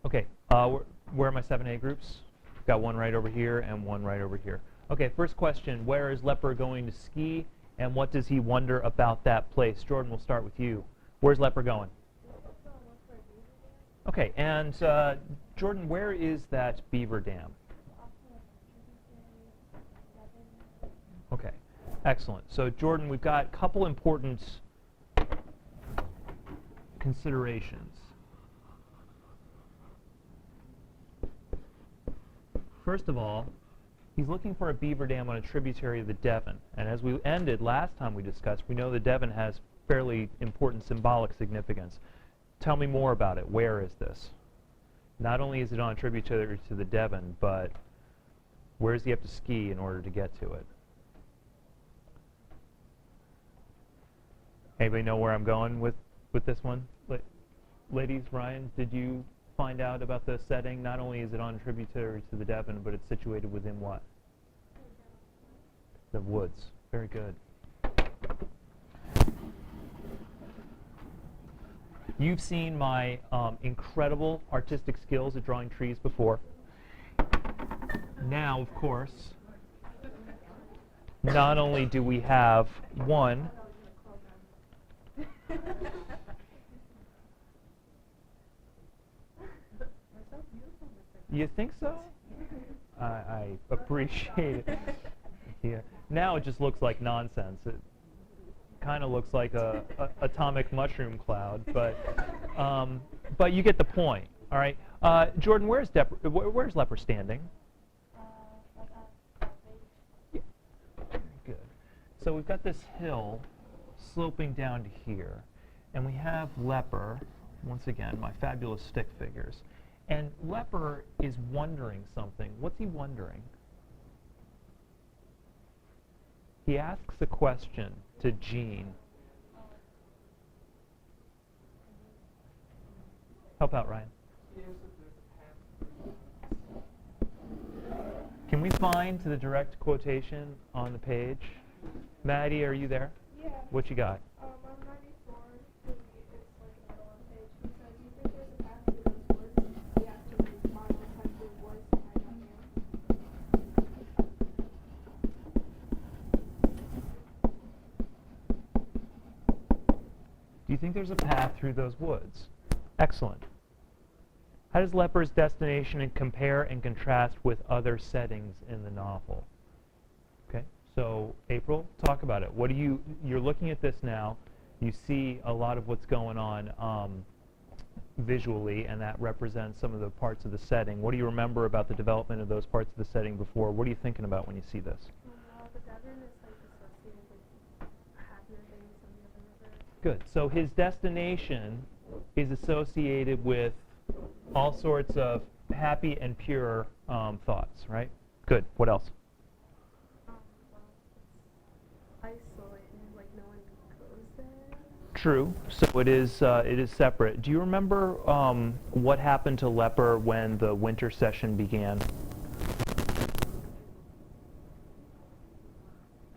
Okay, where are my 7A groups? Got one right over here and one right over here. Okay, first question, where is Leper going to ski, and what does he wonder about that place? Jordan, we'll start with you. Where's Leper going? Okay, and Jordan, where is that beaver dam? Okay, excellent. So Jordan, we've got a couple important considerations. First of all, he's looking for a beaver dam on a tributary of the Devon. And as we ended last time we discussed, we know the Devon has fairly important symbolic significance. Tell me more about it. Where is this? Not only is it on a tributary to the Devon, but where does he have to ski in order to get to it? Anybody know where I'm going with this one? Ladies, Ryan, did you find out about the setting? Not only is it on a tributary to the Devon, but it's situated within what? The woods. Very good. You've seen my incredible artistic skills at drawing trees before. Now, of course, not only do we have one, you think so? I appreciate it. Yeah. Now it just looks like nonsense. It kind of looks like a atomic mushroom cloud, but you get the point. All right, Jordan, where's Leper standing? Yeah. Very good. So we've got this hill sloping down to here, and we have Leper. Once again, my fabulous stick figures. And Leper is wondering something. What's he wondering? He asks a question to Jean. Help out, Ryan. Can we find the direct quotation on the page? Maddie, are you there? Yeah. What you got? On 94, it's like a middle on the page. He said, "Do you think there's a path through those woods?" He asked him if Mom Detective was behind that man. Do you think there's a path through those woods? Excellent. How does Leper's destination compare and contrast with other settings in the novel? Okay, so April, talk about it. What do you're looking at this now, you see a lot of what's going on visually, and that represents some of the parts of the setting. What do you remember about the development of those parts of the setting before? What are you thinking about when you see this? Well, the Devon is like associated with happier things than the other rivers. Good. So his destination is associated with all sorts of happy and pure thoughts, right? Good. What else? Well, it's isolated, like no one goes there. True. So it is separate. Do you remember what happened to Leper when the winter session began?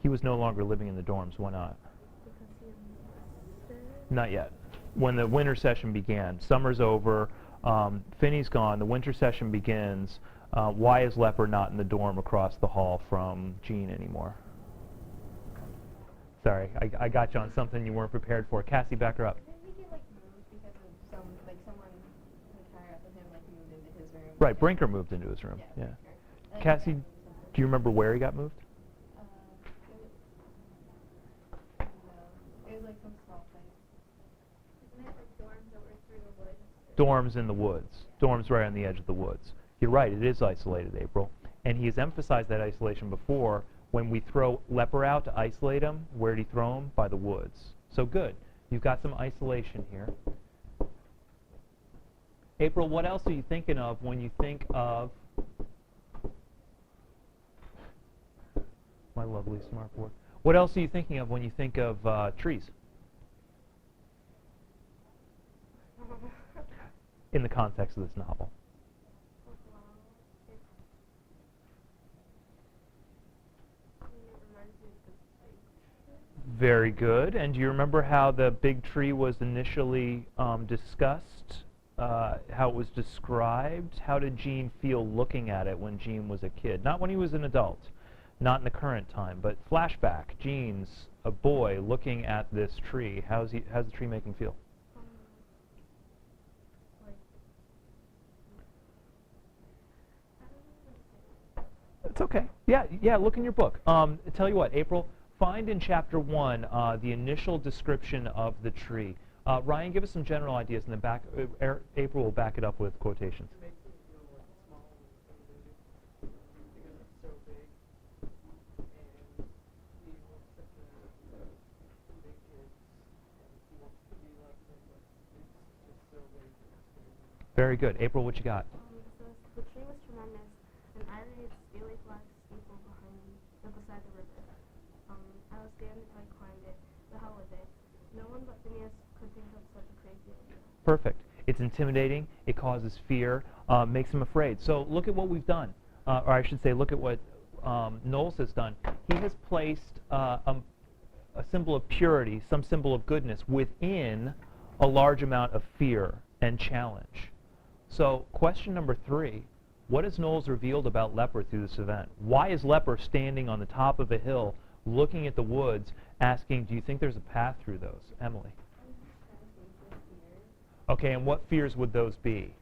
He was no longer living in the dorms. Why not? Because he enlisted. Not yet. When the winter session began, summer's over, Finney's gone, the winter session begins. Why is Leper not in the dorm across the hall from Jean anymore? Sorry, I got you on something you weren't prepared for. Cassie, back her up. Didn't he get moved because of someone higher up than him moved into his room? Right, Brinker moved into his room. Yeah. Cassie, do you remember where he got moved? It was like some small place. Isn't it like dorms that were through the woods? Dorms in the woods. Dorms right on the edge of the woods. You're right, it is isolated, April. And he has emphasized that isolation before. When we throw Leper out to isolate him, where did he throw him? By the woods. So good. You've got some isolation here. April, what else are you thinking of when you think of my lovely smartboard? What else are you thinking of when you think of trees? In the context of this novel. Very good. And do you remember how the big tree was initially discussed how it was described? How did Gene feel looking at it when Gene was a kid? Not when he was an adult, not in the current time, but flashback. Gene's a boy looking at this tree. How's the tree make him feel? Like, It's okay. Yeah, look in your book. Tell you what, April, find in chapter 1 the initial description of the tree. Ryan, give us some general ideas, and then April will back it up with quotations. It makes me feel like small and intimidating because it's so big, and he looks at the big kids, and he wants to be like them, but it's just so big and scary. Very good. April, what you got? So the tree was tremendous, and I raised scaly black steeple beside the river. I was scared until I climbed it, but how was it? No one but Phineas could think of such a crazy idea. Perfect. It's intimidating. It causes fear. Makes him afraid. So look at what we've done. Or I should say, look at what Knowles has done. He has placed a symbol of purity, some symbol of goodness, within a large amount of fear and challenge. So question number 3, what has Knowles revealed about Leper through this event? Why is Leper standing on the top of a hill, looking at the woods, asking, do you think there's a path through those? Emily. Okay, and what fears would those be?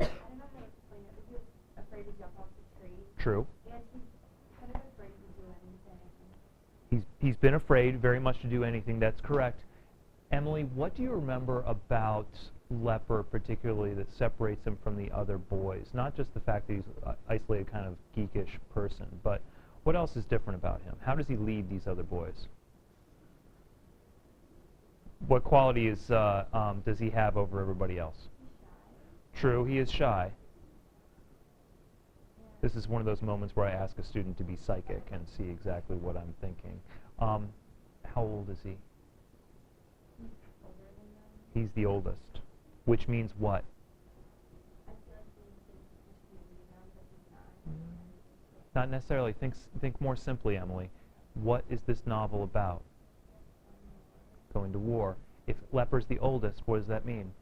I don't know how to explain it, but he was afraid to jump off the tree. True. And he's kind of afraid to do anything. He's been afraid very much to do anything. That's correct. Emily, what do you remember about Leper particularly that separates him from the other boys? Not just the fact that he's an isolated kind of geekish person, but what else is different about him? How does he lead these other boys? What qualities does he have over everybody else? True, he is shy. This is one of those moments where I ask a student to be psychic and see exactly what I'm thinking. How old is he? He's the oldest, which means what? Not necessarily. Think more simply, Emily. What is this novel about? Going to war. If Leper's the oldest, what does that mean?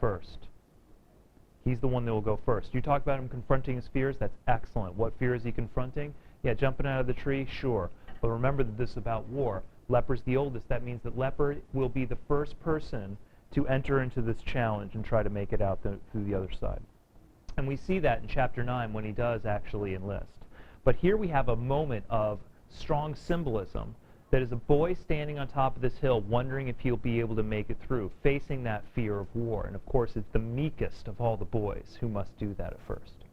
First. He's the one that will go first. You talk about him confronting his fears. That's excellent. What fear is he confronting? Yeah, jumping out of the tree? Sure. But remember that this is about war. Leper's the oldest. That means that Leper will be the first person to enter into this challenge and try to make it out through the other side. And we see that in chapter 9 when he does actually enlist. But here we have a moment of strong symbolism that is a boy standing on top of this hill wondering if he'll be able to make it through, facing that fear of war. And of course, it's the meekest of all the boys who must do that at first.